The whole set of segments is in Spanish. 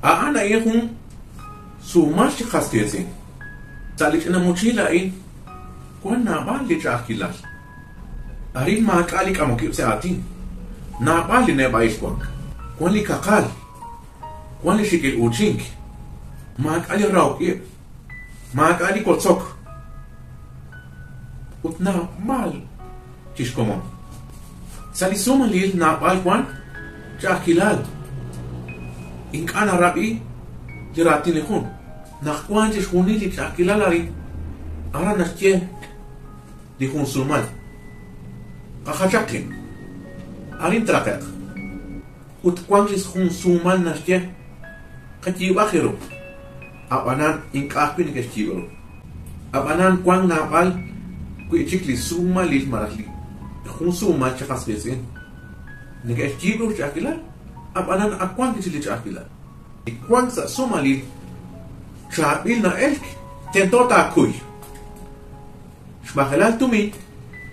Ana yehun sumash khastiyesi. Salich ina mochila in kwana bali chakilal. Arin ma kali kamokip se atin. Na bali ne baish kwang. Kwali kakal. Kwali shikil uchink. Ma kali raukip. Ma kali kotsok. Utna mal tishkomon. Salisoma lil na bal kwan chakilal. Ink ana rabi jirati lekun. Nakwan tishkuni li chakilal ari. Ara nashke dihun sulman. Kakhachakin. Arin trakak. Utkwan tishkun sulman nashke. Kajiwa khiro. Abanan ink akpin keshkibro. Abanan kwan napal kuichikli suma lil marali. Khun suma chakas besin. Nikeshkibro chakilal. Abanan akwan kishili chakilal. Ikwan sa suma lil chabil na elk tentota kuy. Shmachelal tumi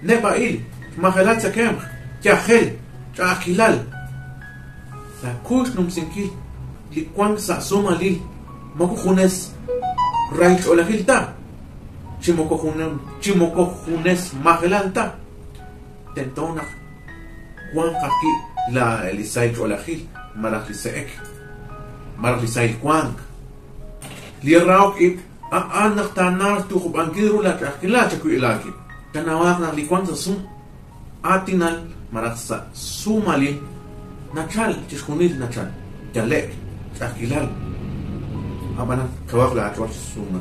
nebail. Shmachelal sakem. Chachel. Chakilal. La kush numsinkil. Likwan sa suma lil. Moko khunes raich olahil ta. Chimoko khunes machelal ta. Tentona kwan kaki la elisaich olahil. Marach liseek. Marach lisaich kwan. Lirauk ip anak tanar tukub angkiru la kakila chaku ilaki. Kanawak na likwan sa sum atinal marach sa sumali nachal tishkunil nachal. Jalek kakilal. Abanan kawak la atwar suma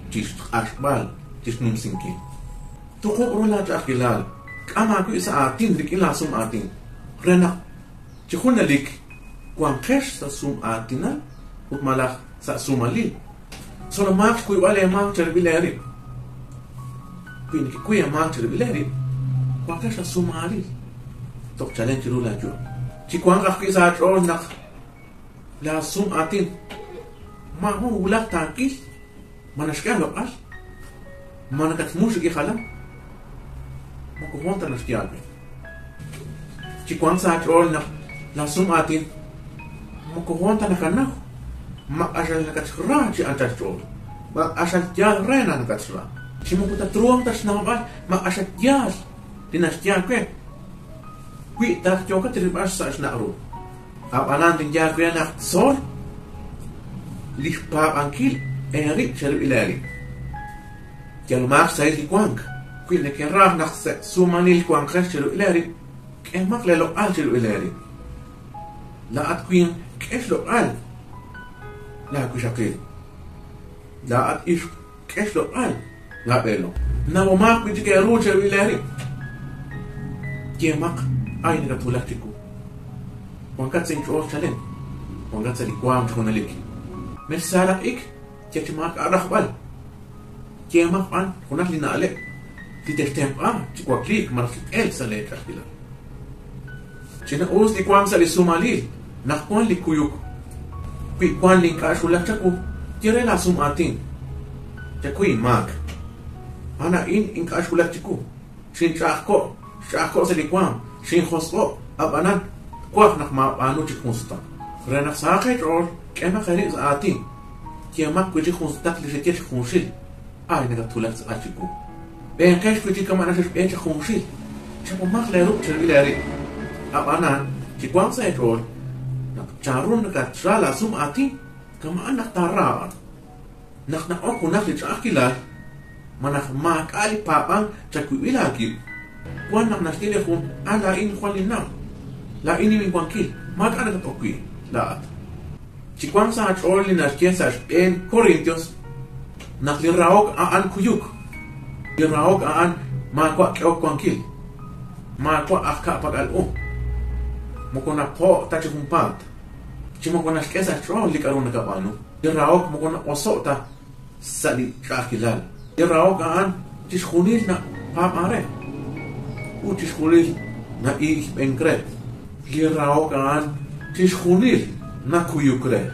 tish ashbal tish numsinki. Tukub rula kakilal. Kama ku isa atin dik ila sum atin. Rena chikuna lik kwan kesh sa sum atinal utmalak sa sumali. Solo mak kuy wale mak terbileri. Quindi che qui è mak terbileri. Qua che sa sumari. Tok challenge rula jo. Ci kwang ak isa tro nak la sum atin. Ma hu ulak takil. Manashka lo al. Manakat mushki khala. Ma ko honta nashkial. Ci kwang sa tro nak la sum atin. Ma ko honta nakana. Ma asal nakatshra ci antashol. Ma asal jal rena nakatshra. Ci mo kuta truang tas namal ma asal jal dinastia ke. Qui ta joka tribas sa snaru. Abanan din jal ke nak sor. Lich pa ankil enri cher ilali. Jal ma sa il kwang. Qui ne ke rah nak sumanil kwang cher ilali. Ke mak lelo al cher ilali. La at queen keslo al. لا كشقيل لا أتيش كيش لو قال لا بيلو نو ماك بيجي كيروش ويلاري كي ماك أين كتولاتيكو وانكات سينشور شالين وانكات سيكوام تكون لك مرسالك إك كي ماك أرخبال كي ماك أن هناك لنا عليك تتشتم تكوا كليك مرفت إل سالي تشكيلا شنا أوز لكوام سالي سوماليل نخوان لكويوك Kwan lingka shulak chaku tire la sum atin chakui mak ana in kashulak chaku shin chakko se likwam shin khosbo abanan kwak nak ma anu chikusta rena saakhet or kema khari atin kema kuji khusta li jeke khunshil ay naga tulak achiku ben kash kuji kama na shpe khunshil chaku mak la ru chilari abanan chikwam sa or Charun nakat shala sum ati kama anak tara nak na oku nak li chakila manak mak ali papang chaku ilaki kwan nak nastile khun ala in khwalina la ini min kwankil mak anak okui la chikwan sa chorli na kiesa en Corintios nak li raok an kuyuk li raok an ma kwa kwankil ma kwa akka pagal mokona po tachumpat Chimo kona skesa tro likaruna kapano. Iraok mo kona osota sali kakilal. Iraok aan tishkhunil na pamare. U tishkhunil na ik enkret. Iraok aan tishkhunil na kuyukre.